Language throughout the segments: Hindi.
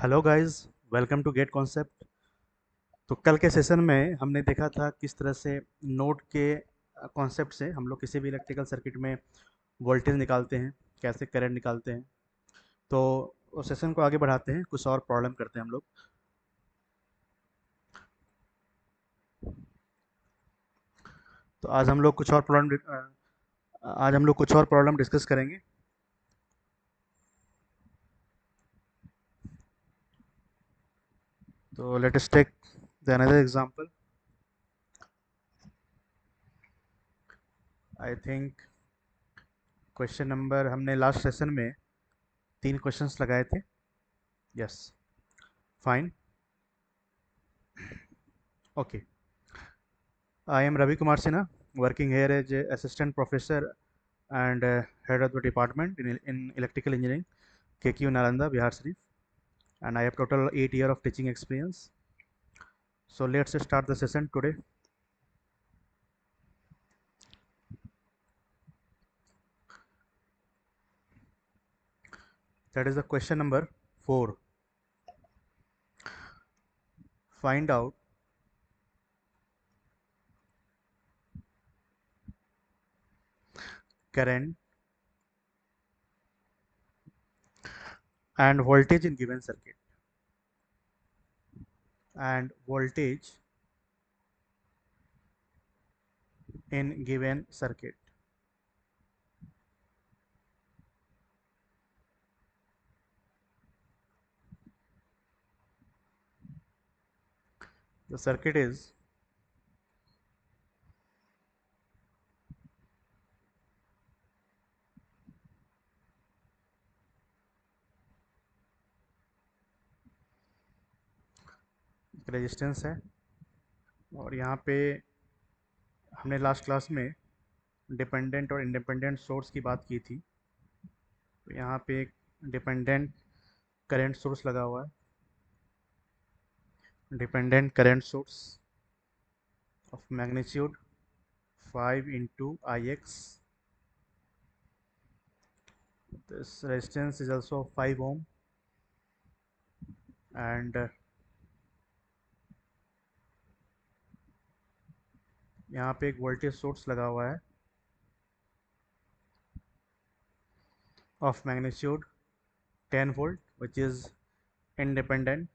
Hello guys, welcome to gate concept. तो कल के सेशन में हमने देखा था किस तरह से नोड के कॉन्सेप्ट से हम लोग किसी भी इलेक्ट्रिकल सर्किट में वोल्टेज निकालते हैं, कैसे करंट निकालते हैं। तो उस सेशन को आगे बढ़ाते हैं, कुछ और प्रॉब्लम करते हैं हम लोग। तो आज हम लोग कुछ और प्रॉब्लम डिस्कस करेंगे। तो let us take the another example. I think question number, हमने लास्ट सेशन में 3 क्वेश्चंस लगाए थे। Yes, fine, okay. I am Ravi Kumar Sinha, working here as a assistant professor and head of the department in electrical engineering, KQ Nalanda, Bihar Sharif, and I have total 8 years of teaching experience. So let's start the session today. That is the question number 4. Find out current and voltage in given circuit. And voltage in given circuit. The circuit is resistance है, और यहाँ पे हमने लास्ट क्लास में डिपेंडेंट और इंडिपेंडेंट सोर्स की बात की थी। तो यहाँ पे एक डिपेंडेंट करंट सोर्स लगा हुआ है, dependent current source of magnitude 5 into Ix. This resistance is also 5 ohm, and यहाँ पे एक वोल्टेज सोर्स लगा हुआ है of magnitude 10 volt, which is independent.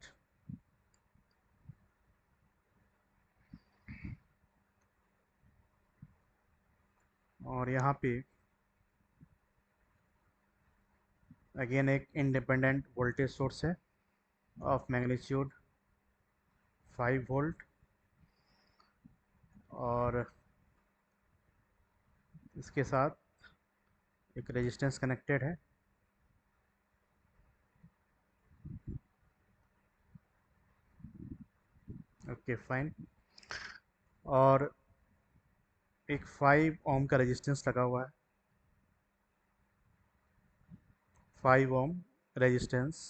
और यहाँ पे अगेन एक इंडिपेंडेंट वोल्टेज सोर्स है of magnitude 5 volt, और इसके साथ एक रेजिस्टेंस कनेक्टेड है। Okay, fine. और एक 5 ओम का रेजिस्टेंस लगा हुआ है, 5 ओम रेजिस्टेंस।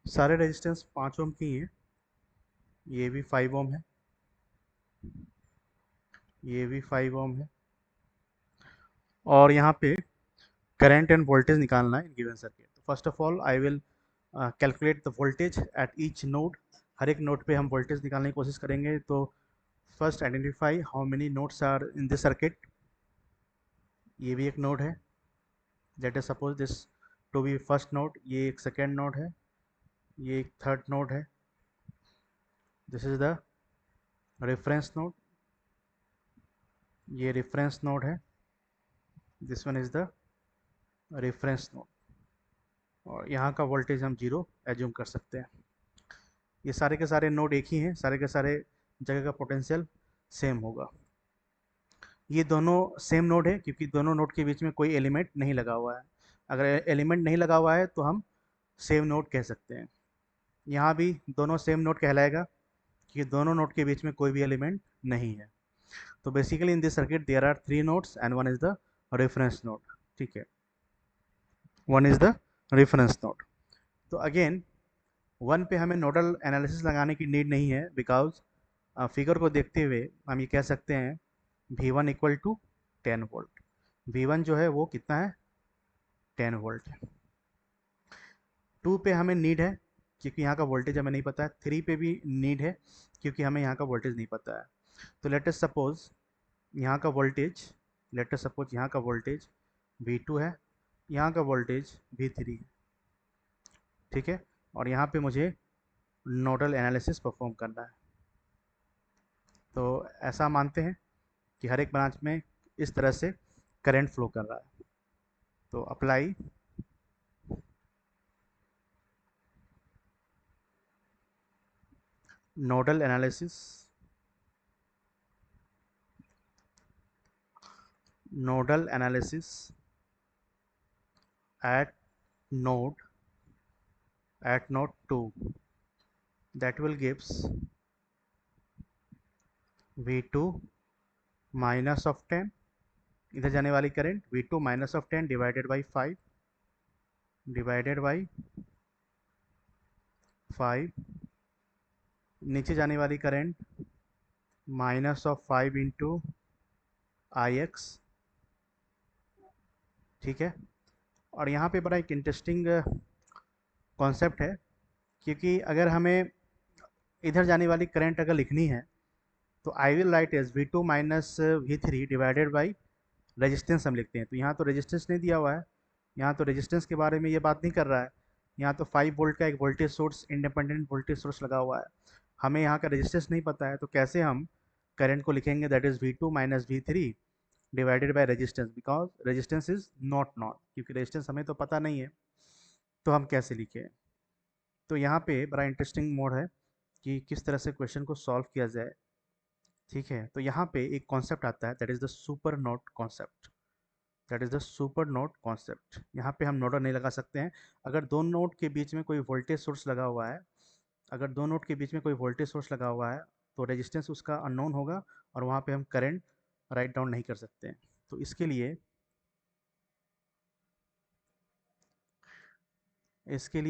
सारे रेजिस्टेंस 5 ओम की हैं। ये भी 5 ओम है, ये भी 5 ओम है, और यहाँ पे करंट एंड वोल्टेज निकालना है इन गिवन सर्किट। तो first of all I will calculate the voltage at each node. हर एक नोड पे हम वोल्टेज निकालने की कोशिश करेंगे। तो first identify how many nodes are in this circuit. ये भी एक नोड है, let us suppose this to be first node. ये एक सेकेंड नोड है, ये एक थर्ड नोड है। This is the reference node, ये रेफरेंस नोड है। This one is the reference node, और यहाँ का वोल्टेज हम 0 एज्यूम कर सकते हैं। ये सारे के सारे नोड एक ही हैं, सारे के सारे जगह का पोटेंशियल सेम होगा। ये दोनों सेम नोड है क्योंकि दोनों नोड के बीच में कोई एलिमेंट नहीं लगा हुआ है। अगर एलिमेंट नहीं लगा हुआ है तो हम सेम नोड कह सकते हैं। यहाँ भी दोनों सेम नोड कहलाएगा कि दोनों नोड के बीच में कोई भी एलिमेंट नहीं है। तो basically in this circuit there are 3 nodes and one is the reference node. ठीक है, one is the reference node. तो अगेन वन पे हमें नोडल एनालिसिस लगाने की नीड नहीं है, बिकॉज फिगर को देखते हुए हम ये कह सकते हैं V1 equal to 10 volt. V1 जो है वो कितना है, 10 वोल्ट है। 2 पे हमें नीड है क्योंकि यहाँ का वोल्टेज हमें नहीं पता है। 3 पे भी नीड है क्योंकि हमें यहाँ का वोल्टेज नहीं पता है। तो लेट अस सपोज यहाँ का वोल्टेज, लेट अस सपोज यहाँ का वोल्टेज V2 है, यहाँ का वोल्टेज V3 है, ठीक है। और यहाँ पे मुझे नोडल एनालिसिस परफॉर्म करना है। तो ऐसा मानते हैं कि हर एक ब्रांच में इस तरह से करंट फ्लो कर रहा है। तो apply nodal analysis, nodal analysis at node node 2, that will gives V2 minus of 10, इधर जाने वाली current V2 minus of 10 divided by 5, divided by 5, नीचे जाने वाली current minus of 5 into I X, ठीक है। और यहाँ पे बड़ा एक इंटरेस्टिंग कॉन्सेप्ट है, क्योंकि अगर हमें इधर जाने वाली करंट अगर लिखनी है तो I will write as V2 minus V3 divided by resistance हम लिखते हैं। तो यहाँ तो रेजिस्टेंस नहीं दिया हुआ है, यहाँ तो रेजिस्टेंस के बारे में ये बात नहीं कर रहा है। यहाँ तो 5 वोल्ट का एक voltage source, independent voltage source लगा हुआ है। हमें यहाँ का रेजिस्टेंस नहीं पता है, तो कैसे हम करंट को लिखेंगे, that is V2 minus V3 divided by resistance, because resistance is not not, क्योंकि रेजिस्टेंस हमें तो पता नहीं है, तो हम कैसे लिखें। तो यहाँ पे बड़ा इंटरेस्टिंग मोड है कि किस तरह से क्वेश्चन को सॉल्व किया जाए, ठीक है। तो यहाँ पे एक कॉन्सेप्ट आता है, that is the super node concept, that is the super node concept. यहाँ पे हम नोडल नहीं लगा सकते हैं। अगर दो नोड के बीच में कोई वोल्टेज सोर्स लगा हुआ है, अगर दो नोड के बीच में कोई वोल्टेज सोर्स लगा हुआ है, तो रेजिस्टेंस उसका अननोन होगा और वहाँ पे हम करंट राइट डाउन नहीं कर सकते हैं। तो इसके लिए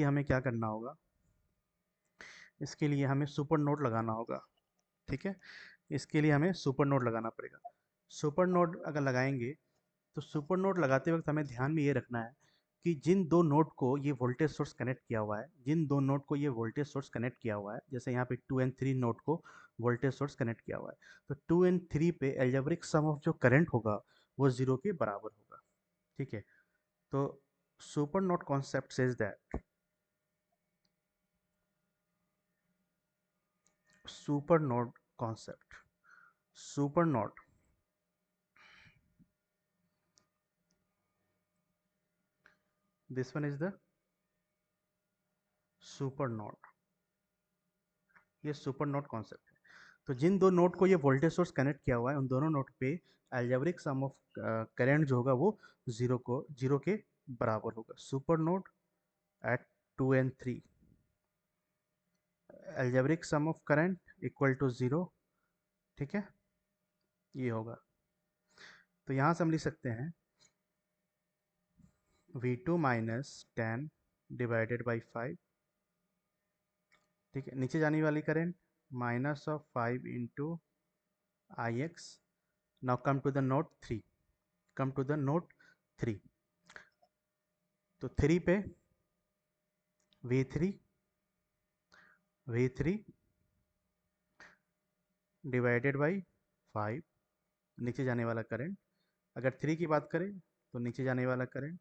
हमें क्या करना होगा, इसके लिए हमें सुपर नोड लगाना होगा, ठीक है। इसके लिए हमें सुपर नोड लगाना पड़ेगा। सुपर नोड अगर लगाएंगे तो सुपर नोड लगाते वक्त हमें ध्यान में ये रखना है कि जिन दो नोड को ये वोल्टेज सोर्स कनेक्ट किया हुआ है, जिन दो नोड को ये वोल्टेज सोर्स कनेक्ट किया हुआ है, जैसे यहाँ पे 2 एंड 3 नोड को वोल्टेज सोर्स कनेक्ट किया हुआ है, तो 2 एंड 3 पे एल्जेब्रिक सम ऑफ जो करंट होगा वो जीरो के बराबर होगा, ठीक है। तो super node concept says that super node concept, super node, this one is the super node, ये सुपर नोड कॉन्सेप्ट है। तो जिन दो नोड को ये वोल्टेज सोर्स कनेक्ट किया हुआ है, उन दोनों नोड पे एल्जेब्रिक सम ऑफ करंट जो होगा वो जीरो के बराबर होगा। Super node at 2 and 3, algebraic sum of current equal to zero, ठीक है, ये होगा। तो यहाँ से हम लिख सकते हैं V2 माइनस 10 डिवाइडेड बाई 5, ठीक है। नीचे जाने वाली current minus of 5 into I X. Now come to the node 3, come to the node 3। तो 3 पे V3 V3 डिवाइडेड बाई 5, नीचे जाने वाला करंट, अगर 3 की बात करें तो नीचे जाने वाला करंट,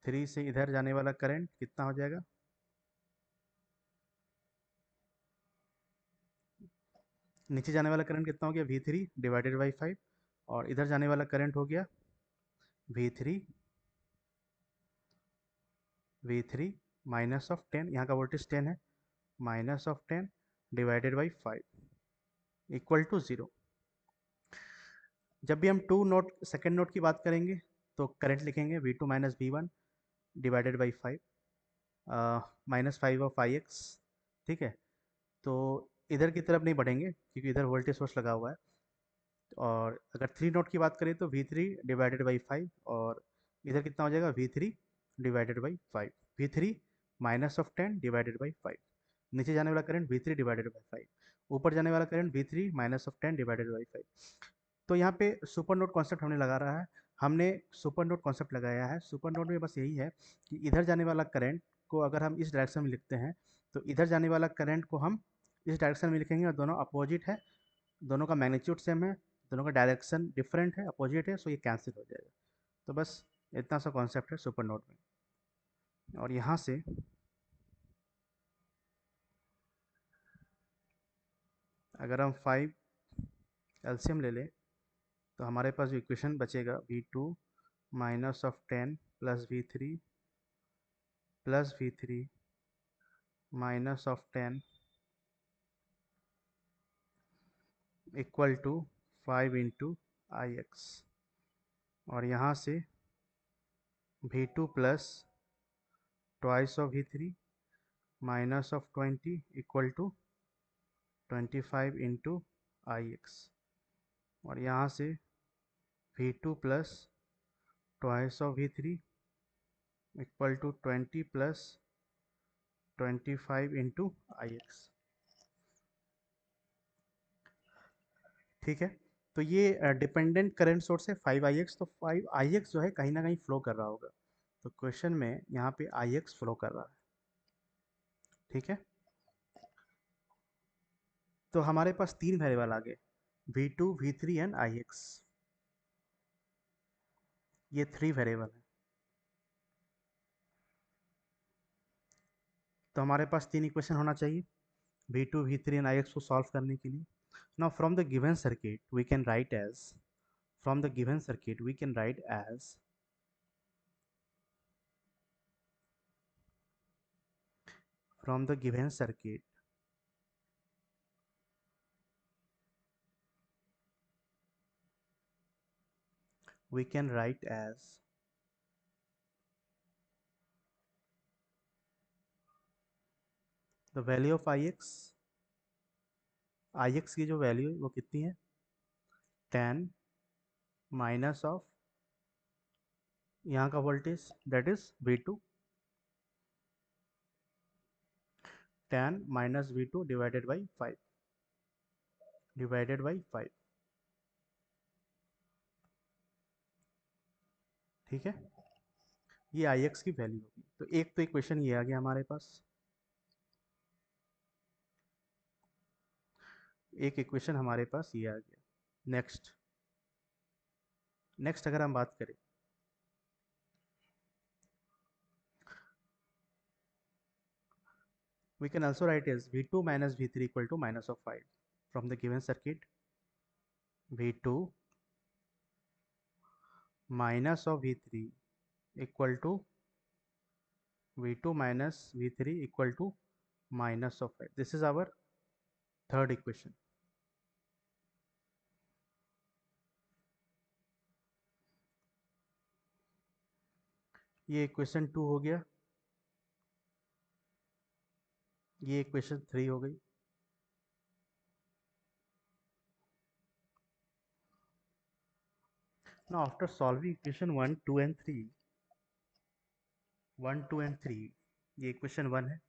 3 से इधर जाने वाला करंट कितना हो जाएगा, नीचे जाने वाला करंट कितना हो गया V3 डिवाइडेड बाई 5, और इधर जाने वाला करंट हो गया V3 V3 माइनस ऑफ 10, यहाँ का वोल्टेज 10 है, minus of 10 divided by 5 equal to 0। जब भी हम टू नोट सेकेंड नोट की बात करेंगे तो करंट लिखेंगे V2 minus V1 divided by 5, minus 5 of I X, ठीक है। तो इधर की तरफ नहीं बढ़ेंगे क्योंकि इधर वोल्टेज सोर्स लगा हुआ है। और अगर थ्री नोट की बात करें तो V3 डिवाइडेड बाई 5, और इधर कितना हो जाएगा V3 divided by 5, V3 minus of 10 divided by 5, नीचे जाने वाला करंट V3 डिवाइडेड बाई 5, ऊपर जाने वाला current V3 minus of 10 divided by 5। तो यहाँ पे सुपर नोड कॉन्सेप्ट हमने लगा रहा है, हमने सुपर नोड कॉन्सेप्ट लगाया है। सुपर नोड में बस यही है कि इधर जाने वाला करंट को अगर हम इस डायरेक्शन में लिखते हैं तो इधर जाने वाला करंट को हम इस डायरेक्शन में लिखेंगे, और दोनों अपोजिट है, दोनों का मैग्नीट्यूड सेम है, दोनों का डायरेक्शन डिफरेंट है, अपोजिट है, सो ये कैंसिल हो जाएगा। तो बस इतना सा कॉन्सेप्ट है सुपर नोड में। और यहाँ से अगर हम 5 एलसीएम ले लें तो हमारे पास जो इक्वेशन बचेगा V2 minus of 10 plus V3 minus of 10 equal to 5 into I X. और यहाँ से V2 plus twice of V3 minus of 20 equal to 25 into I X. और यहाँ से V2 plus twice of V3 equal to 20 plus 25 into I X. ठीक है, तो ये डिपेंडेंट करंट सोर्स है 5ix, तो 5ix जो है कहीं ना कहीं फ्लो कर रहा होगा। तो क्वेश्चन में यहाँ पे ix फ्लो कर रहा है। ठीक है, तो हमारे पास तीन वेरिएबल आ गए, V2 V3 एंड ix। ये थ्री वेरिएबल है, तो हमारे पास तीन इक्वेशन होना चाहिए V2 V3 एंड ix को सॉल्व करने के लिए। Now from the given circuit we can write as, from the given circuit we can write as from the given circuit we can write as the value of ix की जो वैल्यू है वो कितनी है, 10 माइनस ऑफ यहाँ का voltage that is V2, 10 minus V2 divided by 5, divided by 5। ठीक है, ये ix की वैल्यू होगी। तो एक तो इक्वेशन ये आ गया हमारे पास, एक इक्वेशन हमारे पास ये आ गया। नेक्स्ट नेक्स्ट अगर हम बात करें, we can also write as V2 minus V3 equal to minus of 5 from the given circuit। V2 minus of V3 equal to V2 minus V3 equal to minus of 5। This is our third equation। ये इक्वेशन 2 हो गया, ये इक्वेशन 3 हो गई। Now after solving equation 1 2 and 3, 1 2 and 3, ये इक्वेशन 1 है,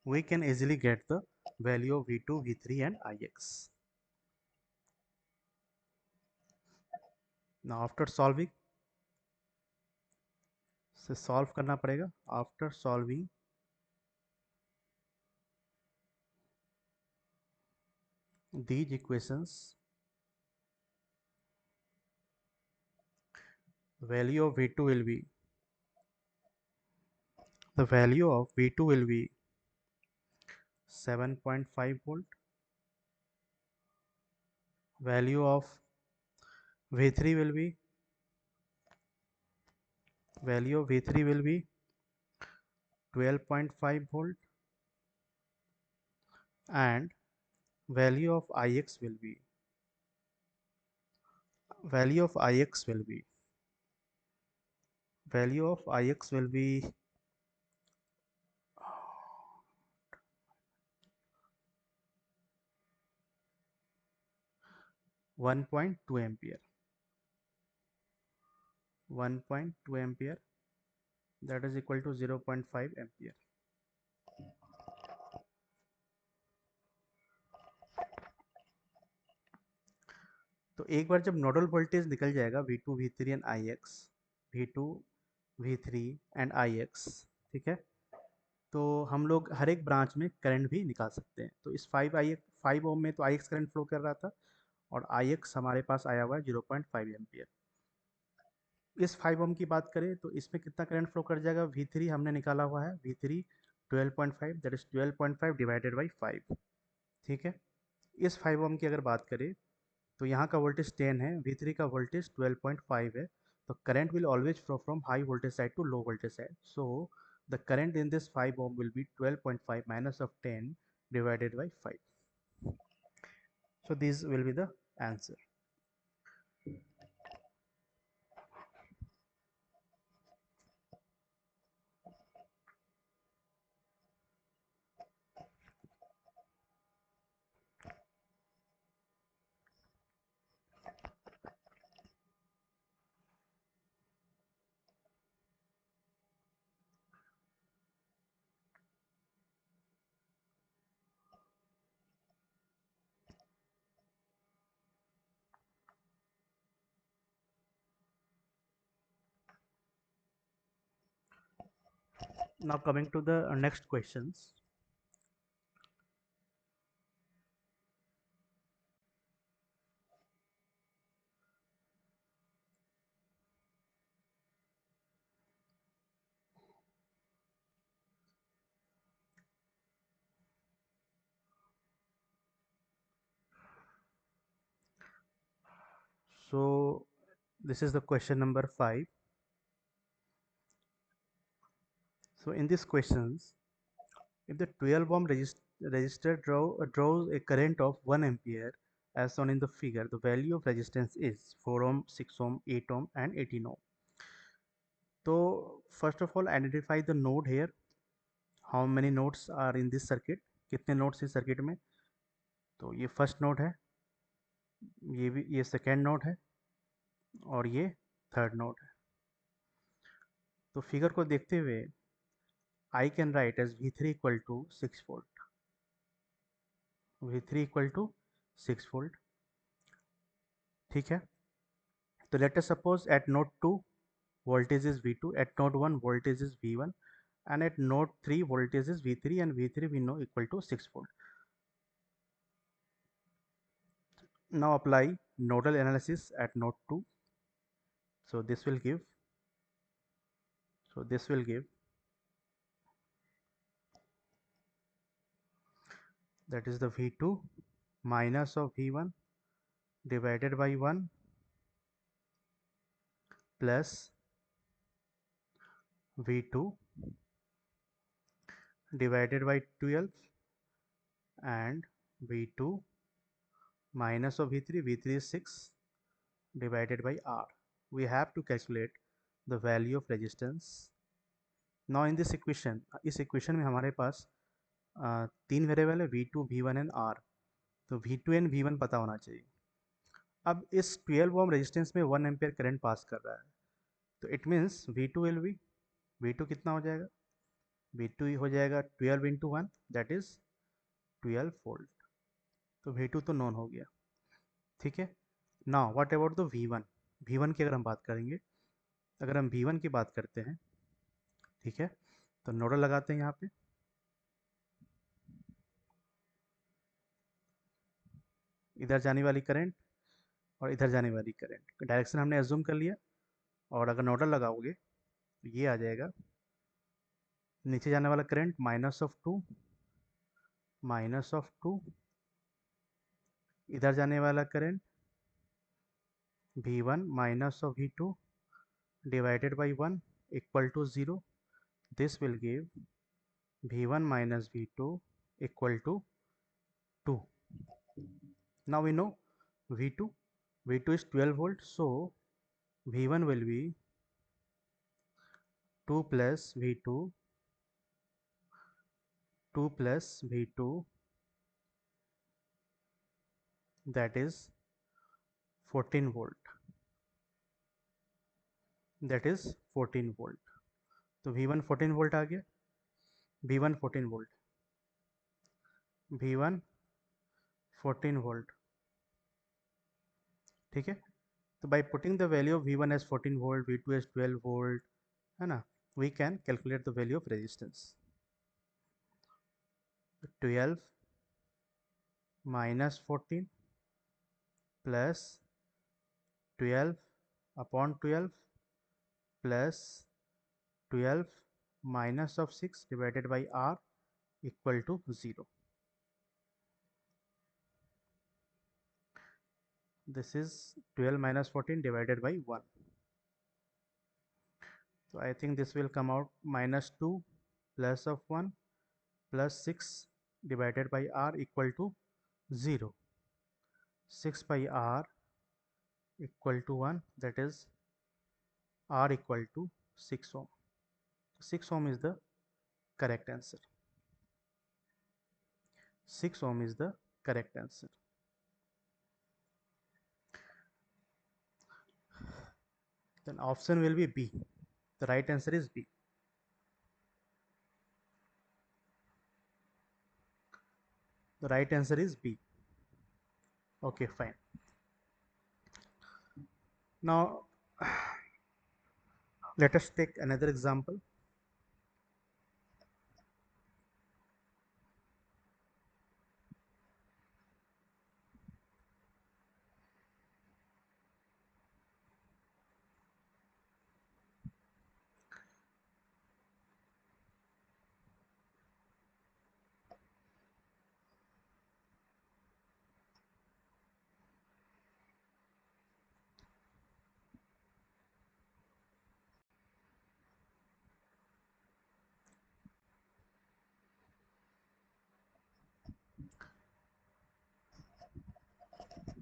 we can easily get the value of V2 V3 and ix। Now after solving, से सॉल्व करना पड़ेगा। After solving these equations, value of V2 will be, the value of V2 will be 7.5 volt, value of V3 will be, value of V3 will be 12.5 volt, and value of ix will be, value of ix will be, value of ix will be 1.2 ampere, 1.2 ampere। that is equal to 0.5 ampere. तो एक बार जब नोडल वोल्टेज निकल जाएगा V2 V3 and Ix, V2 V3 and Ix, ठीक है, तो हम लोग हर एक ब्रांच में करंट भी निकाल सकते हैं। तो इस 5 ओम में तो Ix करंट फ्लो कर रहा था और Ix हमारे पास आया हुआ है 0.5 एम्पियर। इस 5 ओम की बात करें तो इसमें कितना करंट फ्लो कर जाएगा, V3 हमने निकाला हुआ है, V3 12.5, that is 12.5 divided by 5, ठीक है। इस 5 ओम की अगर बात करें तो यहाँ का वोल्टेज 10 है, V3 का वोल्टेज 12.5 है, तो current will always flow from high voltage side to low voltage side. So the current in this 5 ohm will be 12.5 minus of 10 divided by 5. So this will be the answer. Now coming to the next questions. So this is the question number 5. So in these questions, if the 12 ohm resistor draws a current of 1 ampere as shown in the figure, the value of resistance is 4 ohm, 6 ohm, 8 ohm and 18 ohm. So first of all identify the node here. How many nodes are in this circuit? कितने nodes इस सर्किट में? तो ये फर्स्ट नोड है, ये सेकेंड नोड है और ये थर्ड नोड है। तो फिगर को देखते हुए I can write as V3 equal to 6 volt, V3 equal to 6 volt, ठीक है। तो let us suppose at node 2 voltage is V2, at node 1 voltage is V1 and at node 3 voltage is V3 and V3 we know equal to 6 volt. Now apply nodal analysis at node 2. So this will give, that is the V2 minus of V1 divided by 1 plus V2 divided by 12 and V2 minus of V3, V3 is 6 divided by R. We have to calculate the value of resistance. Now in this equation, इस equation में हमारे पास तीन वेरिएबल है, V2, V1 एंड R। तो V2 एंड V1 पता होना चाहिए। अब इस 12 ओम रेजिस्टेंस में 1 एम्पियर करंट पास कर रहा है, तो it means V2 will be, V2 कितना हो जाएगा, V2 हो जाएगा 12 इंटू 1 दैट इज 12 वोल्ट। तो V2 तो नॉन हो गया, ठीक है। Now what about the V1? V1 की अगर हम बात करेंगे, अगर हम V1 की बात करते हैं, ठीक है, तो नोडल लगाते हैं यहाँ पे। इधर जाने वाली करंट और इधर जाने वाली करंट डायरेक्शन हमने एज्यूम कर लिया, और अगर नोडल लगाओगे तो ये आ जाएगा, नीचे जाने वाला करंट माइनस ऑफ टू, इधर जाने वाला current V1 minus of V2 divided by 1 equal to 0. This will give V1 minus V2 equal to 2. Now we know V2, V2 is 12 volt, so V1 will be 2 plus V2, 2 plus V2, that is 14 volt, that is 14 volt. तो V1 14 वोल्ट आ गया, V1 14 वोल्ट, V1 14 वोल्ट, ठीक है। तो by putting the value of V1 as 14 volt, V2 as 12 volt, है ना, we can calculate the value of resistance. 12 minus 14 plus 12 upon 12 plus 12 minus of 6 divided by R equal to 0. This is 12 minus 14 divided by 1. So I think this will come out minus 2 plus of 1 plus 6 divided by R equal to 0. 6 by R equal to 1, that is R equal to 6 ohm. 6 ohm is the correct answer. 6 ohm is the correct answer. Then option will be B. The right answer is B. The right answer is B. Okay, fine. Now let us take another example.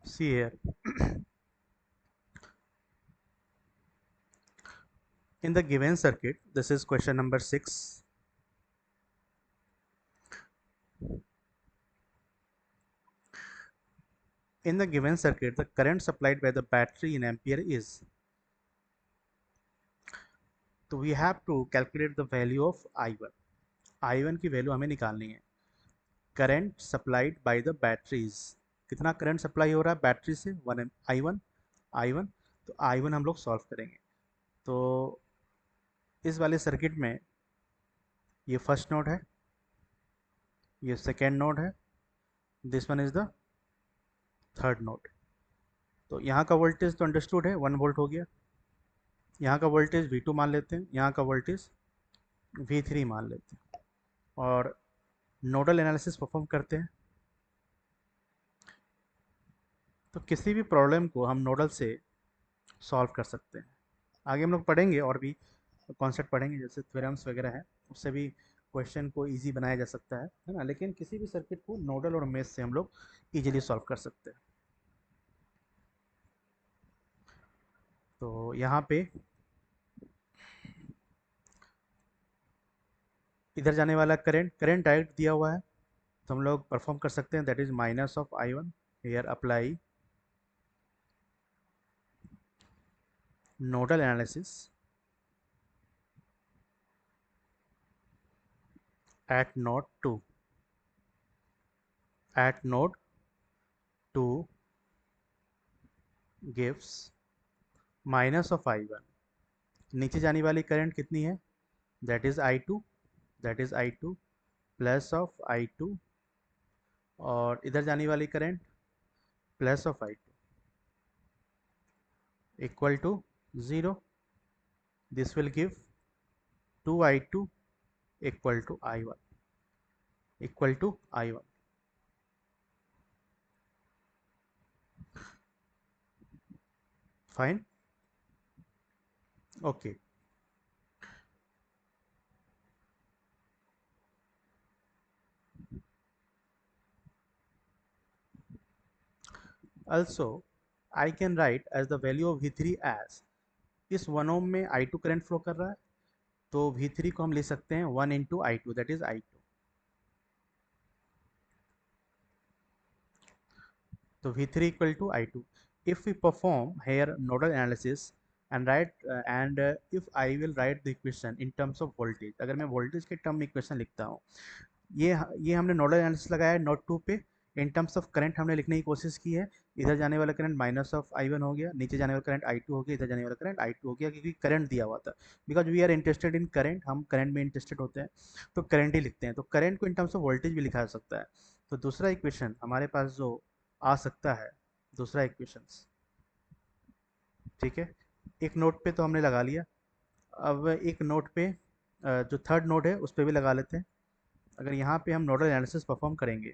See here. In the given circuit, this is question number 6. In the given circuit, the current supplied by the battery in ampere is. So we have to calculate the value of I1. I1 की वैल्यू हमें निकालनी है। Current supplied by the batteries, कितना करंट सप्लाई हो रहा है बैटरी से, 1 I1, I1। तो I1 हम लोग सॉल्व करेंगे। तो इस वाले सर्किट में ये फर्स्ट नोड है, ये सेकेंड नोड है, this one is the third node. तो यहाँ का वोल्टेज तो अंडरस्टूड है, 1 वोल्ट हो गया। यहाँ का वोल्टेज V2 मान लेते हैं, यहाँ का वोल्टेज V3 मान लेते हैं, और नोडल एनालिसिस परफॉर्म करते हैं। तो किसी भी प्रॉब्लम को हम नोडल से सॉल्व कर सकते हैं। आगे हम लोग पढ़ेंगे और भी कॉन्सेप्ट पढ़ेंगे, जैसे थ्योरम्स वगैरह है, उससे भी क्वेश्चन को इजी बनाया जा सकता है ना। लेकिन किसी भी सर्किट को नोडल और मेश से हम लोग इजीली सॉल्व कर सकते हैं। तो यहाँ पे इधर जाने वाला करंट डायरेक्ट दिया हुआ है, तो हम लोग परफॉर्म कर सकते हैं, that is minus of I1, here apply nodal analysis at node 2, at node 2 gives minus of I1। नीचे जाने वाली करंट कितनी है, that is I2, that is I2 plus of I2, और इधर जाने वाली current plus of I2 equal to 0। This will give 2I2 equal to I1, equal to I1। Fine, okay. Also I can write as the value of V3 as, इस 1 ओम में I2 करंट फ्लो कर रहा है, तो V3 को हम ले सकते हैं 1 into I2, that is I2। तो V3 equal to I2। If we perform here nodal analysis and right and if I will right the equation in terms of voltage, अगर मैं वोल्टेज के टर्म में इक्वेशन लिखता हूँ, ये हमने नोडल एनालिसिस लगाया है नोट 2 पे। इन टर्म्स ऑफ करंट हमने लिखने की कोशिश की है। इधर जाने वाला करंट माइनस ऑफ I1 हो गया, नीचे जाने वाला करंट I2 हो गया, इधर जाने वाला करंट I2 हो गया, क्योंकि करंट दिया हुआ था। Because we are interested in current, हम करंट में इंटरेस्टेड होते हैं, तो करंट ही लिखते हैं। तो करंट को इन टर्म्स ऑफ वोल्टेज भी लिखा जा सकता है। तो दूसरा इक्वेशन हमारे पास जो आ सकता है, दूसरा इक्वेशन, ठीक है, एक नोट पे तो हमने लगा लिया। अब एक नोट पे जो थर्ड नोट है उस पर भी लगा लेते हैं। अगर यहाँ पे हम नोडल एनालिसिस परफॉर्म करेंगे,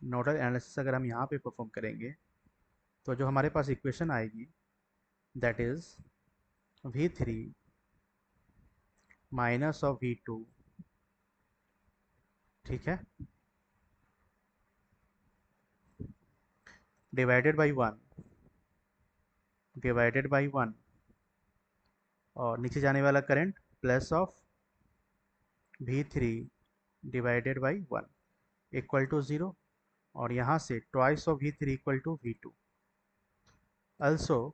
नोडल एनालिसिस अगर हम यहाँ पे परफॉर्म करेंगे, तो जो हमारे पास इक्वेशन आएगी that is V3 minus of V2, ठीक है, डिवाइडेड बाई 1, डिवाइडेड बाई 1, और नीचे जाने वाला current plus of V3 divided by 1 equal to 0, और यहाँ से twice of V3 equal to V2। Also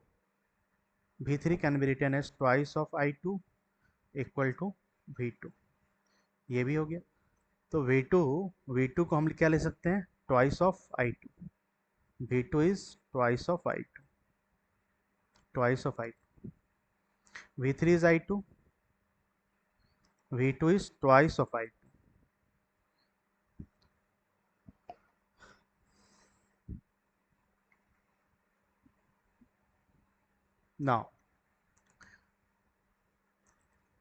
V3 can be written as twice of I2 equal to V2। ये भी हो गया। तो V2 को हम क्या ले सकते हैं, twice of I2। V2 is twice of I2, twice of I2। V3 is I2, V2 is twice of I2। Now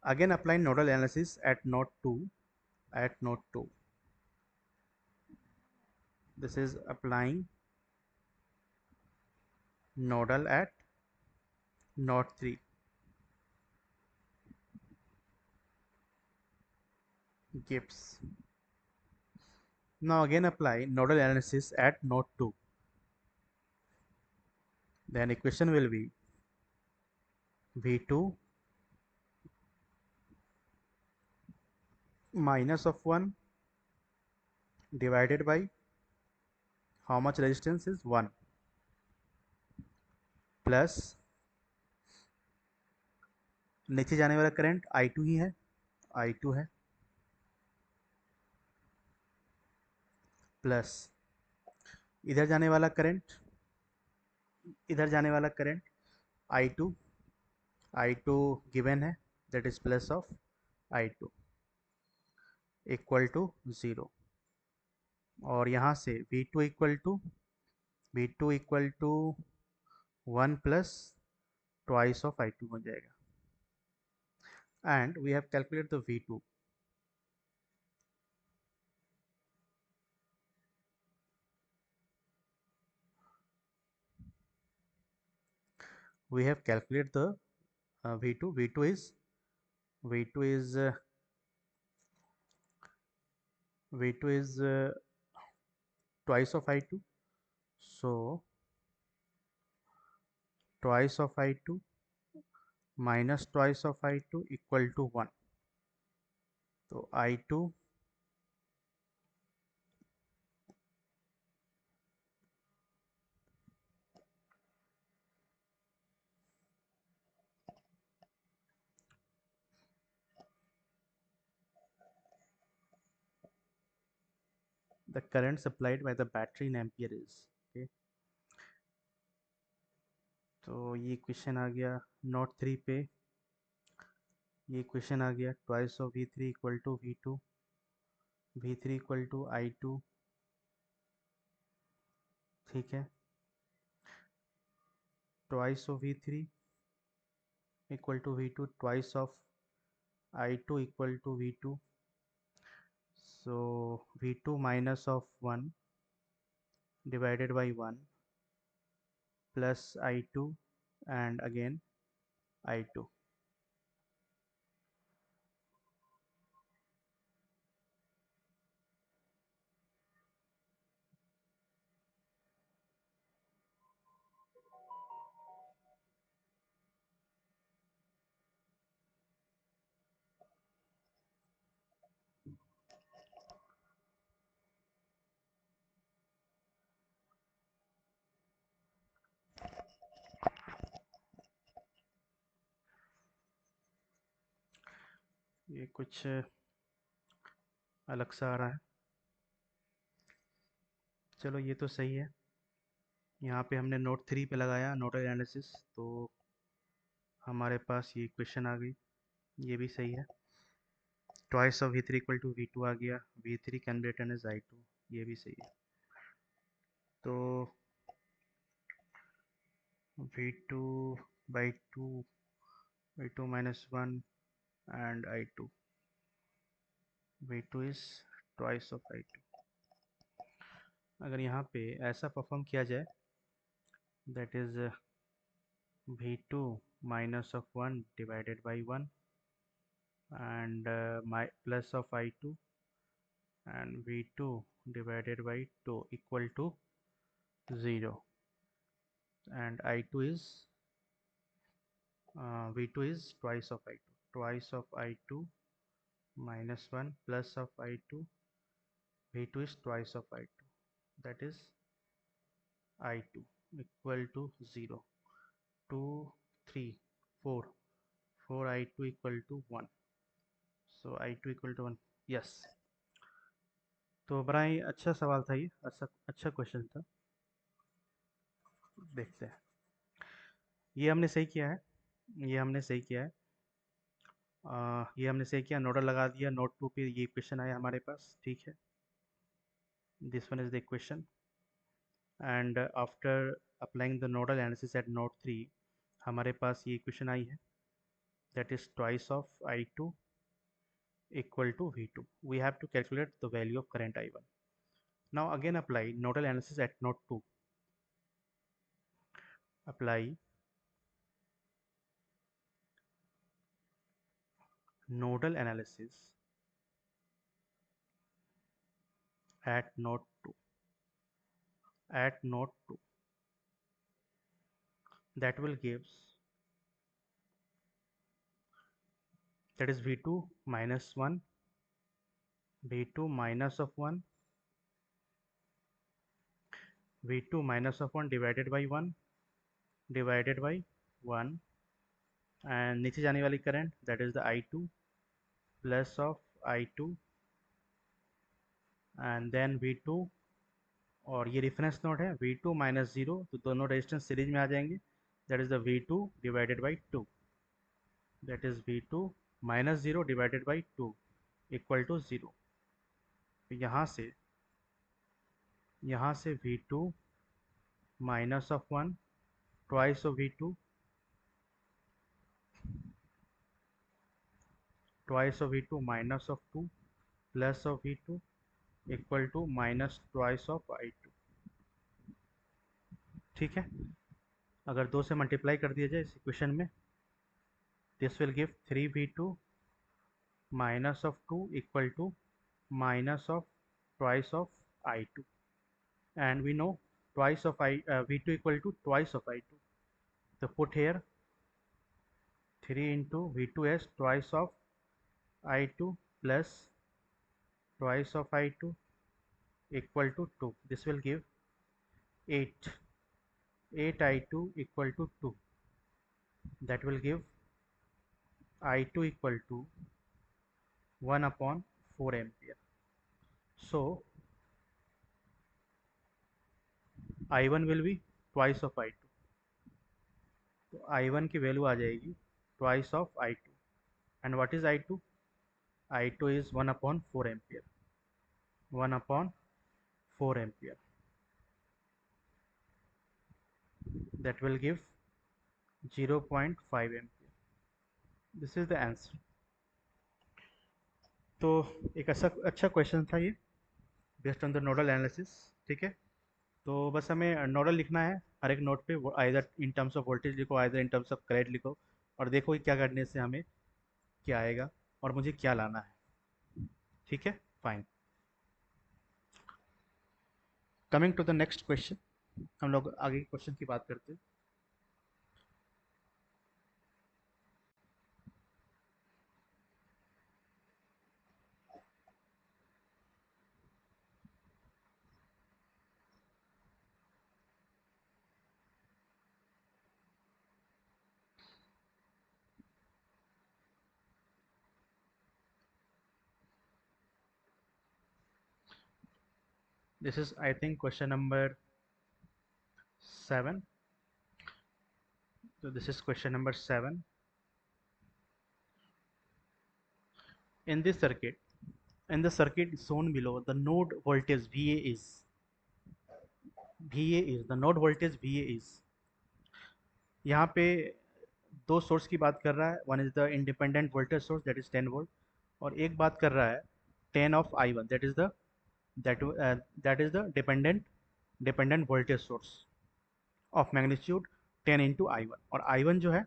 again apply nodal analysis at node 2, at node 2, this is applying nodal at node 3, gives. Now again apply nodal analysis at node 2, then equation will be V2 minus of 1 divided by how much resistance is 1, plus नीचे जाने वाला करंट I2 ही है, I2 है, प्लस इधर जाने वाला करंट, इधर जाने वाला करंट I2, I2 गिवन है, that is plus of I2 equal to 0, और यहाँ से V2 equal to, V2 equal to 1 plus twice of I2 हो जाएगा। And we have calculate the V2, we have calculated the V2, V2 is V2 is twice of I2, so twice of I2 minus twice of I2 equal to 1, तो I2 the current supplied by the battery in ampere is, okay, तो ये क्वेश्चन आ गया नोट 3 पे, ये क्वेश्चन आ गया twice of V3 equal to V2, V3 equal to I2, ठीक है, twice of V3 equal to V2, twice of I2 equal to V2, so V2 minus of 1 divided by 1 plus I2 and again I2। ये कुछ अलग सा आ रहा है। चलो ये तो सही है। यहाँ पे हमने नोट 3 पे लगाया नोडल एनालिसिस, तो हमारे पास ये इक्वेशन आ गई। ये भी सही है। Twice of v3 equal to v2 आ गया। v3 can be written as i2, ये भी सही है। तो v2 by 2, v2 minus 1 and i2, v2 is twice of i2। अगर यहाँ पे ऐसा परफॉर्म किया जाए, that is v2 minus of 1 divided by 1 and my plus of i2 and v2 divided by 2 equal to 0, and i2 is v2 is twice of i2, twice of i2 minus 1 plus of i2, v2 is twice of i2, that is i2 equal to 0, 2 3 4, 4 i2 equal to 1, so i2 equal to 1, yes। तो बड़ा ही अच्छा सवाल था ये, अच्छा क्वेश्चन था। देखते हैं। ये हमने सही किया है, ये हमने सही किया है। ये हमने सही किया, नोडल लगा दिया, नोट 2 पे ये इक्वेशन आया हमारे पास, ठीक है। This one is the equation, and after applying the nodal analysis at node 3 हमारे पास ये इक्वेशन आई है, that is twice of i2 equal to v2। we have to calculate the value of current i1। now again apply nodal analysis at node 2। apply nodal analysis at node 2, at node 2, that will gives, that is v2 minus 1, v2 minus of 1, v2 minus of 1 divided by 1 divided by 1, and नीचे जाने वाली current that is the i2 plus of i2 and then v2, और ये रेफरेंस नोड है v2 माइनस 0, तो दोनों रेजिस्टेंस सीरीज में आ जाएंगे, that is the v2 divided by 2, that is v2 minus 0 divided by 2 equal to 0। तो यहाँ से v2 minus of 1 twice of v2, twice of v2 minus of 2 plus of v2 equal to minus twice of i2, ठीक है। अगर 2 से मल्टीप्लाई कर दिया जाए इस इक्वेशन में, this will give 3v2 minus of 2 equal to minus of twice of i2, and we know twice of v2 equal to twice of i2, so put here 3 into v2 as twice of i2 plus twice of i2 equal to 2, this will give 8, 8 i2 equal to 2, that will give i2 equal to 1 upon 4 ampere। So i1 will be twice of i2, तो i1 की वैल्यू आ जाएगी twice of i2, and what is i2, i2 is 1 upon 4 ampere, 1 upon 4 ampere, that will give 0.5 ampere, this is the answer। तो एक अच्छा क्वेश्चन था ये, based on the nodal analysis, ठीक है। तो बस हमें नोडल लिखना है हर एक नोड पे, either in terms of voltage लिखो, either in terms of current लिखो, और देखो कि क्या करने से हमें क्या आएगा और मुझे क्या लाना है, ठीक है, fine. Coming to the next question, हम लोग आगे क्वेश्चन की बात करते हैं। This is, I think, question number 7. So this is question number 7. In this circuit, in the circuit shown below, the node voltage VA is the node voltage VA is, यहाँ पे दो सोर्स की बात कर रहा है. One is the independent voltage source that is 10 volt, और एक बात कर रहा है 10 of I1 that that is the dependent voltage source of magnitude 10 into I1, और I1 जो है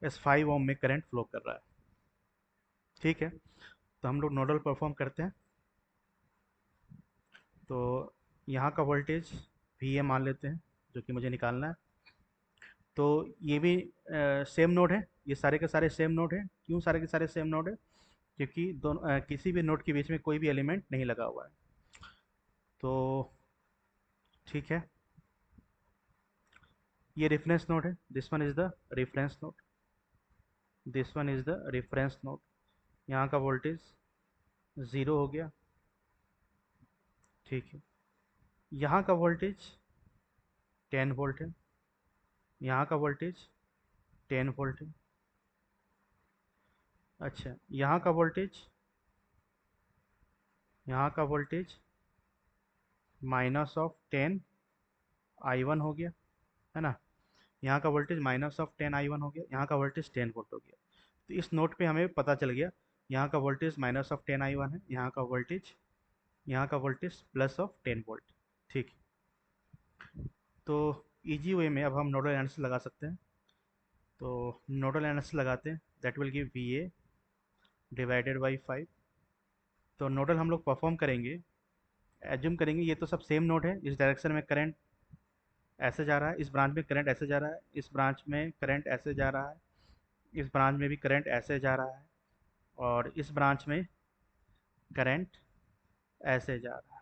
इस 5 ओम में करंट फ्लो कर रहा है. ठीक है, तो हम लोग नोडल परफॉर्म करते हैं. तो यहाँ का वोल्टेज VA मान लेते हैं, जो कि मुझे निकालना है. तो ये भी सेम नोड है, ये सारे के सारे सेम नोड है. क्यों सारे के सारे सेम नोड है? क्योंकि दोनों किसी भी नोड के बीच में कोई भी एलिमेंट नहीं लगा हुआ है. तो ठीक है, ये रेफरेंस नोड है. This one is the reference node, this one is the reference node. यहाँ का वोल्टेज 0 हो गया. ठीक है, यहाँ का वोल्टेज 10 वोल्ट है, यहाँ का वोल्टेज 10 वोल्ट है. अच्छा, यहाँ का वोल्टेज -10 I1 हो गया, है ना. यहाँ का वोल्टेज -10 I1 हो गया, यहाँ का वोल्टेज 10 वोल्ट हो गया. तो इस नोट पे हमें पता चल गया यहाँ का वोल्टेज -10 I1 है, यहाँ का वोल्टेज +10 वोल्ट. ठीक. तो इजी वे में अब हम नोडल एनालिसिस लगा सकते हैं. तो नोडल एनालिसिस लगाते हैं, that will give VA divided by 5. तो नोडल हम लोग परफॉर्म करेंगे, एज्यूम करेंगे ये तो सब सेम नोड है. इस डायरेक्शन में करंट ऐसे जा रहा है, इस ब्रांच में करंट ऐसे जा रहा है, इस ब्रांच में करंट ऐसे जा रहा है, इस ब्रांच में भी करंट ऐसे जा रहा है, और इस ब्रांच में करंट ऐसे जा रहा है.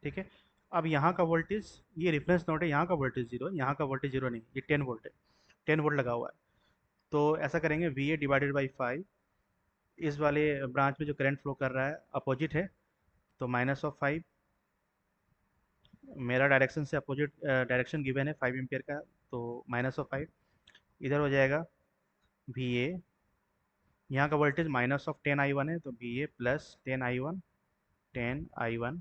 ठीक है, अब यहाँ का वोल्टेज, ये रेफरेंस नोड है, यहाँ का वोल्टेज 0 है, यहाँ का वोल्टेज 0 नहीं, ये 10 वोल्ट है, 10 वोल्ट लगा हुआ है. तो ऐसा करेंगे VA डिवाइडेड बाई 5. इस वाले ब्रांच में जो करंट फ्लो कर रहा है अपोजिट है, तो -5. मेरा डायरेक्शन से अपोजिट डायरेक्शन गिवन है 5 एम्पियर का, तो -5 इधर हो जाएगा. VA, यहाँ का वोल्टेज -10 I1 है, तो VA +10 I1, 10 I1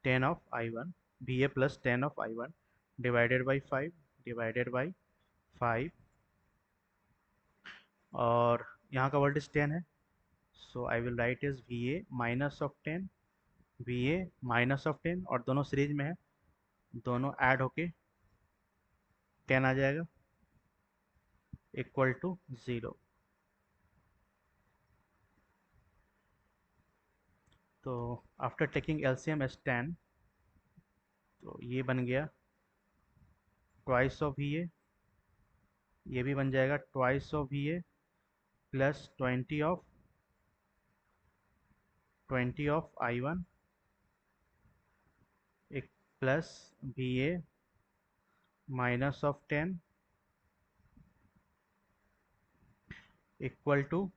10 of I1, VA +10 of I1 divided by 5, और यहाँ का वोल्टेज 10 है, so I will write is VA -10, और दोनों सीरीज में है, दोनों ऐड होके 10 आ जाएगा, इक्वल टू 0. तो आफ्टर टेकिंग LCM एज 10, तो ये बन गया ट्वाइस ऑफ VA, ये भी बन जाएगा twice of VA plus 20 of I1 एक plus VA -10 equal to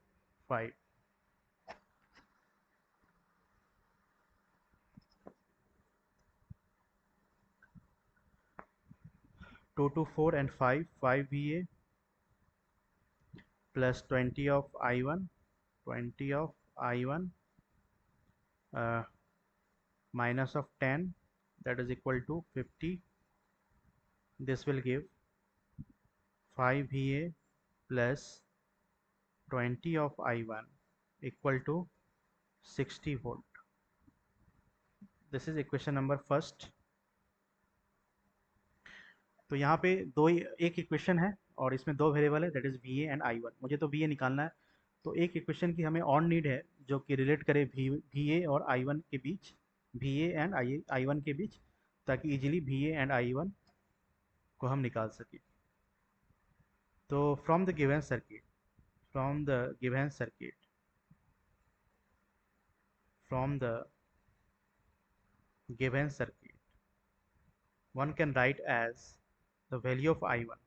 5. 2 to 4 and 5 VA plus 20 of I1 minus of 10, that is equal to 50. This will give 5 VA plus 20 of I1 equal to 60 volt. This is equation number first. तो यहाँ पे एक इक्वेशन है और इसमें दो वेरिएबल है, that is VA and I1. मुझे तो VA निकालना है, तो एक इक्वेशन की हमें और नीड है जो कि रिलेट करे VA और I1 के बीच, VA एंड I1 के बीच, ताकि इजीली VA एंड I1 को हम निकाल सकें. तो from the given circuit from the given circuit from the given circuit one can write as the value of I1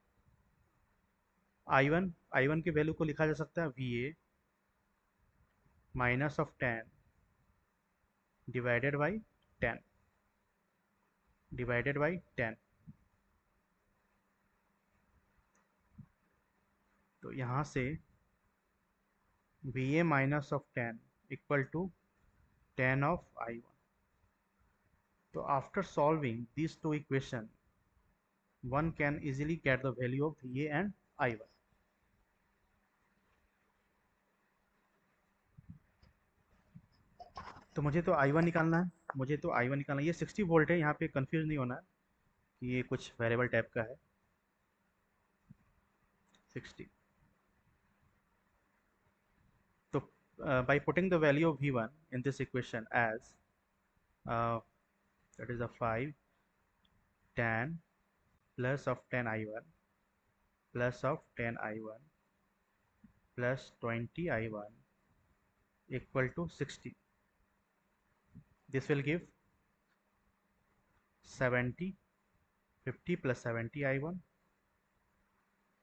I1 की वैल्यू को लिखा जा सकता है VA minus of 10 divided by 10 divided by 10। तो यहाँ से VA minus of 10 equal to 10 of I1। तो after solving these two equation one can easily get the value of VA and I1। तो मुझे तो I1 निकालना है, ये 60 वोल्ट है, यहाँ पे कंफ्यूज नहीं होना है कि ये कुछ वेरिएबल टाइप का है। 60। तो by putting the value of V1 in this equation as that is a 5 10 plus of 10 I1 plus of 10 I1 plus 20 I1 equal to 60, this will give 70, 50 plus 70 I1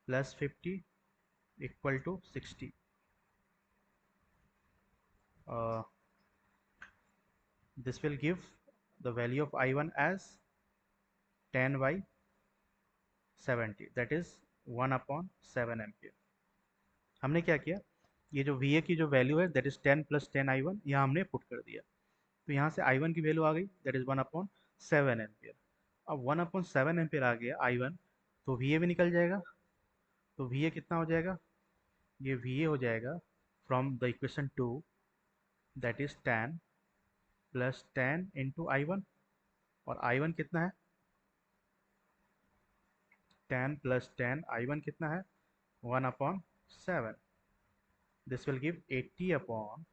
plus 50 equal to 60। uh, this will give the value of I1 as 10 by 70, that is 1 upon 7 ampere. हमने क्या किया, ये जो VA की जो वैल्यू है दैट इज 10 प्लस 10 I1 यहाँ हमने पुट कर दिया। तो यहाँ से I1 की वैल्यू आ गई दैट इज 1 अपॉन 7 एम्पियर। अब 1 अपॉन 7 एम्पियर आ गया I1, तो VA भी निकल जाएगा। तो VA कितना हो जाएगा, ये VA हो जाएगा from the equation 2 that is 10 plus 10 into I1। और I1 कितना है, 10 प्लस 10 I1 कितना है 1 upon 7। This will give 80 upon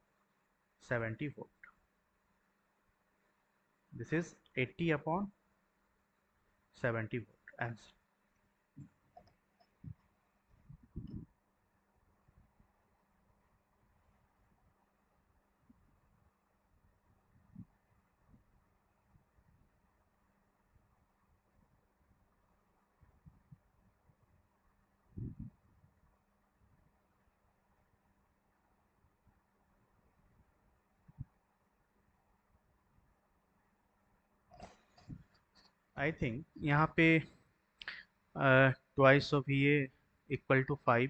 70 volt. This is 80 upon 70 volt answer. I think यहाँ पे ट्वाइस ऑफ ये इक्वल टू 5।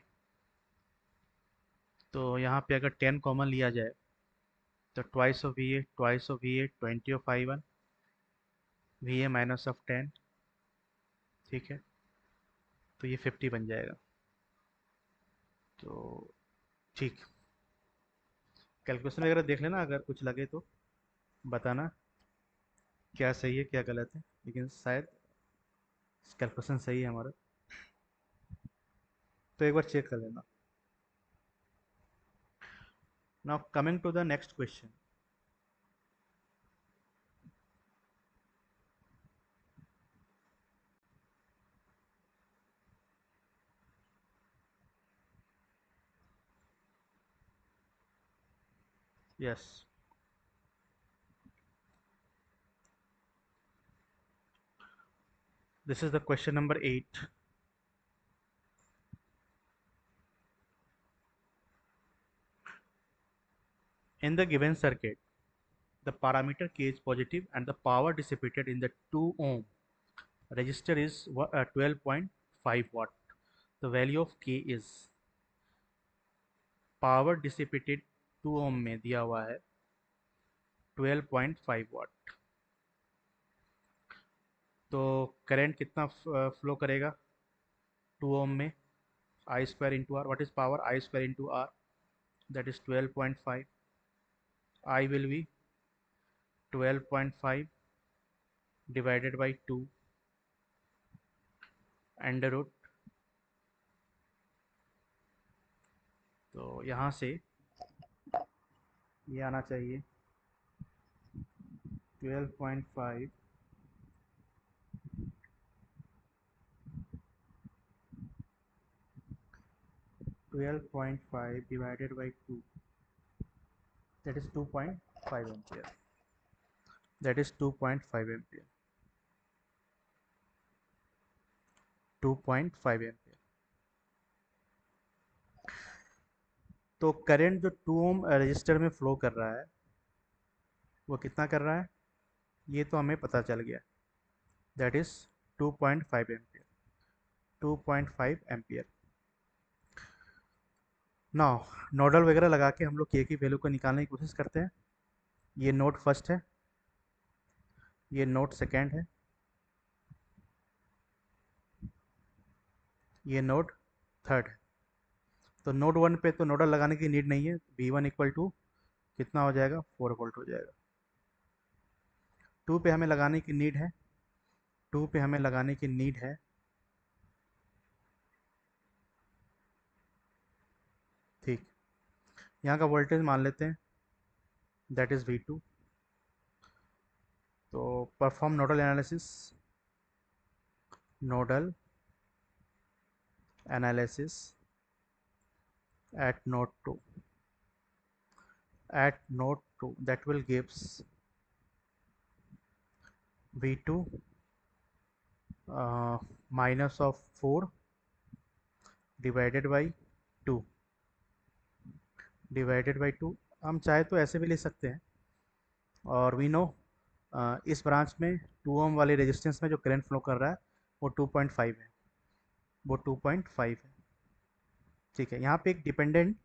तो यहाँ पे अगर 10 कॉमन लिया जाए तो ट्वाइस ऑफ ये 20 of I1 VA minus of 10, ठीक है, तो ये 50 बन जाएगा। तो ठीक, कैलकुलेशन वगैरह देख लेना, अगर कुछ लगे तो बताना क्या सही है क्या गलत है, लेकिन शायद कैलकुलेशन सही है हमारा, तो एक बार चेक कर लेना। Now coming to the next question. Yes, this is the question number 8। In the given circuit, the parameter K is positive and the power dissipated in the 2 ohm resistor is 12.5 watt. The value of K is, power dissipated 2 ohm में दिया हुआ है 12.5 watt। तो करंट कितना फ्लो करेगा 2 ohm में, I square into R, what is power, I square into R, that is 12.5। I will be 12.5 divided by 2 under root. तो यहाँ से ये आना चाहिए 12.5 12.5 divided by 2, that is 2.5 ampere, that is 2.5 ampere, 2.5 ampere। तो करंट जो 2 ओम रजिस्टर में फ्लो कर रहा है वो कितना कर रहा है, ये तो हमें पता चल गया, that is 2.5 ampere, 2.5 ampere. Now nodal वगैरह लगा के हम लोग के की वैल्यू को निकालने की कोशिश करते हैं। ये नोड फर्स्ट है, ये नोड सेकेंड है, ये नोड थर्ड है। तो नोड वन पे तो नोडल लगाने की नीड नहीं है, V1 इक्वल टू कितना हो जाएगा, 4 वोल्ट हो जाएगा। टू पे हमें लगाने की नीड है, टू पे हमें लगाने की नीड है ठीक, यहाँ का वोल्टेज मान लेते हैं दैट इज V2। तो perform nodal analysis, nodal analysis at node 2, at node 2 that will gives V2 minus of 4 2 divided by 2। हम चाहे तो ऐसे भी ले सकते हैं, और वी नो इस ब्रांच में 2 ओम वाले रेजिस्टेंस में जो करंट फ्लो कर रहा है वो 2.5 है, वो 2.5 है। ठीक है, यहाँ पे एक डिपेंडेंट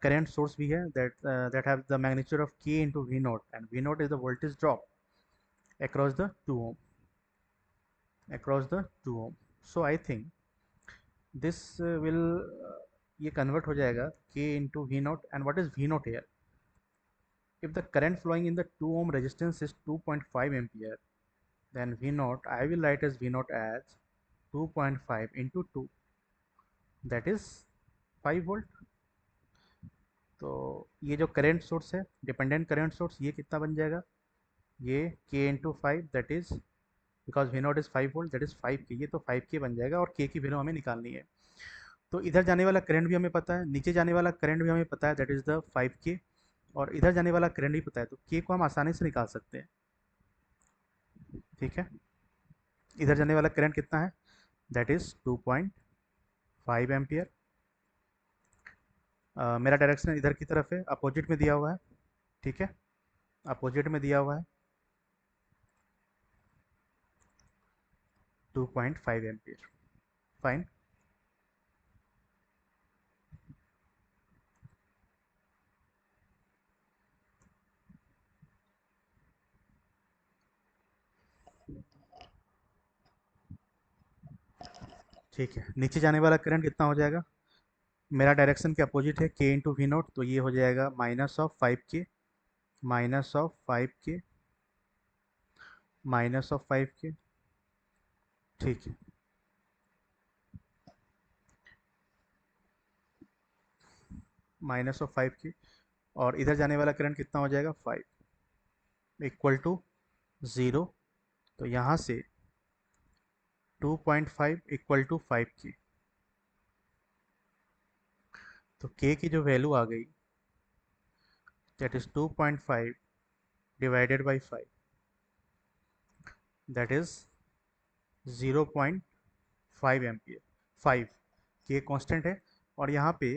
करंट सोर्स भी है that have the magnitude of k into V note, and V note is the voltage drop across the 2 ohm, across the 2 ohm. So I think this will ये convert हो जाएगा k into V naught, and what is V naught here? If the current flowing in the 2 ohm resistance is 2.5 ampere, then V naught I will write as V naught as 2.5 into 2, that is 5 volt. तो ये जो करंट सोर्स है, डिपेंडेंट करंट सोर्स, ये कितना बन जाएगा, ये k into 5, that is because V not is 5 volt, that is 5k, ये तो 5k बन जाएगा, और k की वैल्यू हमें निकालनी है। तो इधर जाने वाला करंट भी हमें पता है, नीचे जाने वाला करंट भी हमें पता है, दैट इज द 5k, और इधर जाने वाला करंट भी पता है, तो k को हम आसानी से निकाल सकते हैं। ठीक है, इधर जाने वाला करंट कितना है, दैट इज 2.5 एम्पियर। मेरा डायरेक्शन इधर की तरफ है, अपोजिट में दिया हुआ है। ठीक है, अपोजिट में दिया हुआ है 2.5 एम्पियर। फाइन। ठीक है, नीचे जाने वाला करंट कितना हो जाएगा, मेरा डायरेक्शन के अपोजिट है k इंटू वी नोट, तो ये हो जाएगा -5k, -5k, -5k। ठीक है, -5k, और इधर जाने वाला करंट कितना हो जाएगा, 5 इक्वल टू 0। तो यहाँ से 2.5 इक्वल टू 5k, तो k की जो वैल्यू आ गई that is 2.5 divided by 5, that is 0.5 ampere. 5 के कांस्टेंट है, और यहाँ पे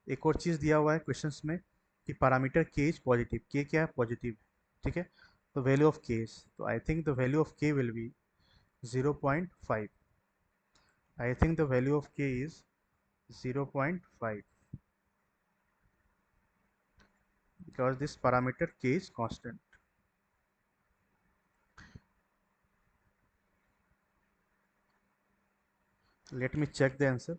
एक और चीज़ दिया हुआ है क्वेश्चंस में कि पैरामीटर के इज पॉजिटिव, के क्या है, पॉजिटिव है। ठीक है, तो वैल्यू ऑफ के इज, तो I think the value of K will be 0.5। I think the value of K is 0.5 because this parameter k is constant. Let me check the answer.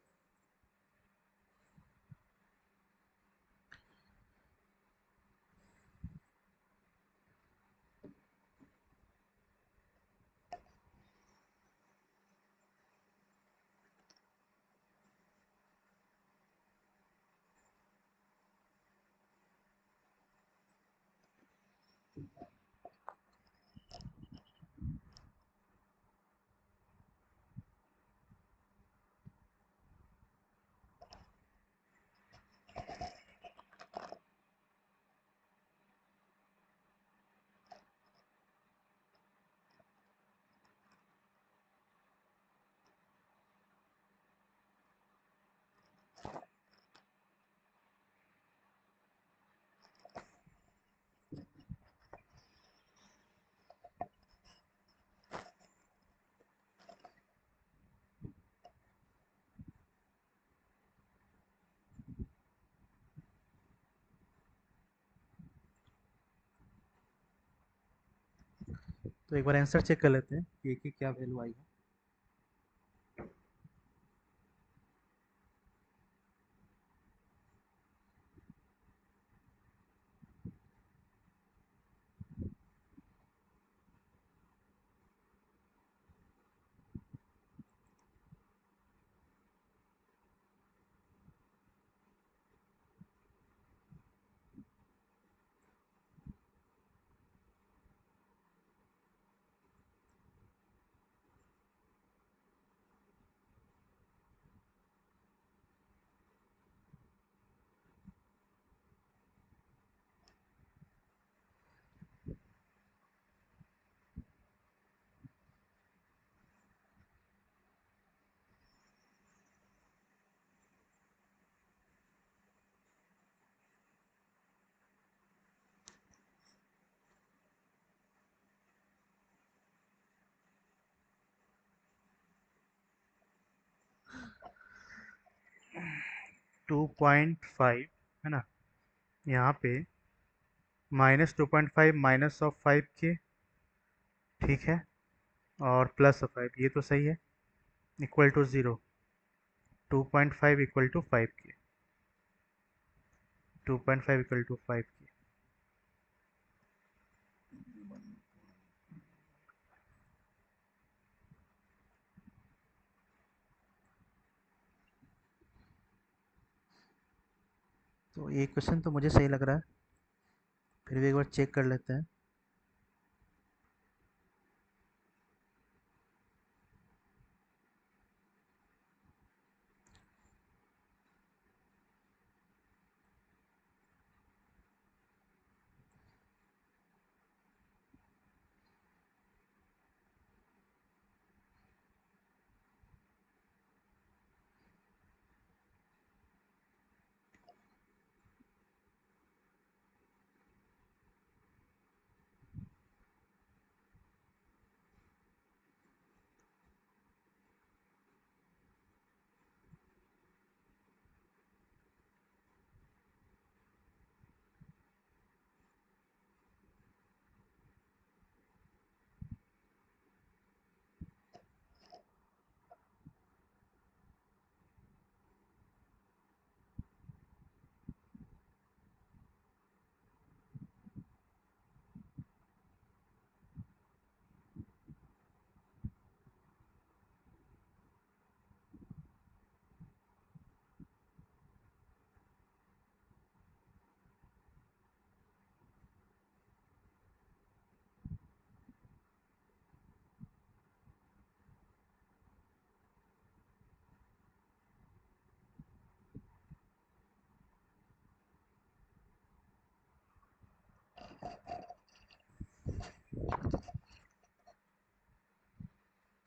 तो एक बार आंसर चेक कर लेते हैं कि की क्या वैल्यू आई है। 2.5 है ना, यहाँ पे -2.5 माइनस ऑफ 5 के, ठीक है, और प्लस ऑफ 5, ये तो सही है, इक्वल टू 0। 2.5 इक्वल टू 5 के, 2.5 इक्वल टू 5 के। तो ये क्वेश्चन तो मुझे सही लग रहा है, फिर भी एक बार चेक कर लेते हैं।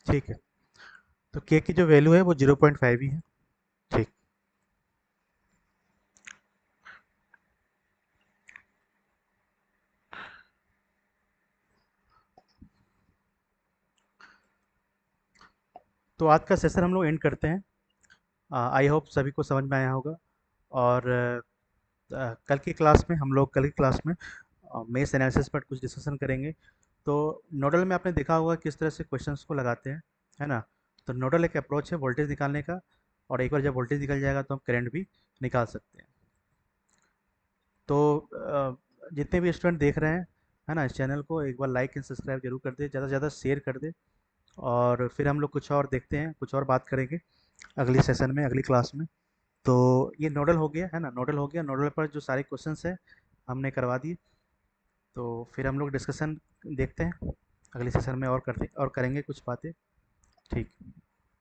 ठीक है, तो के की जो वैल्यू है वो 0.5 ही है। ठीक। तो आज का सेशन हम लोग एंड करते हैं। आई होप सभी को समझ में आया होगा। और कल की क्लास में हम लोग, कल की क्लास में मेश एनालिसिस पर कुछ डिस्कशन करेंगे। तो नोडल में आपने देखा होगा किस तरह से क्वेश्चंस को लगाते हैं, है ना। तो नोडल एक अप्रोच है वोल्टेज निकालने का, और एक बार जब वोल्टेज निकल जाएगा तो हम करंट भी निकाल सकते हैं। तो जितने भी स्टूडेंट देख रहे हैं, है ना, इस चैनल को एक बार लाइक एंड सब्सक्राइब जरूर कर दे, ज़्यादा से ज़्यादा शेयर कर दे। और फिर हम लोग कुछ और देखते हैं, कुछ और बात करेंगे अगली सेशन में, अगली क्लास में। तो ये नोडल हो गया, है ना, नोडल हो गया। नोडल पर जो सारे क्वेश्चंस हैं हमने करवा दिए। तो फिर हम लोग डिस्कशन देखते हैं अगले सेशन में, और करते और करेंगे कुछ बातें। ठीक।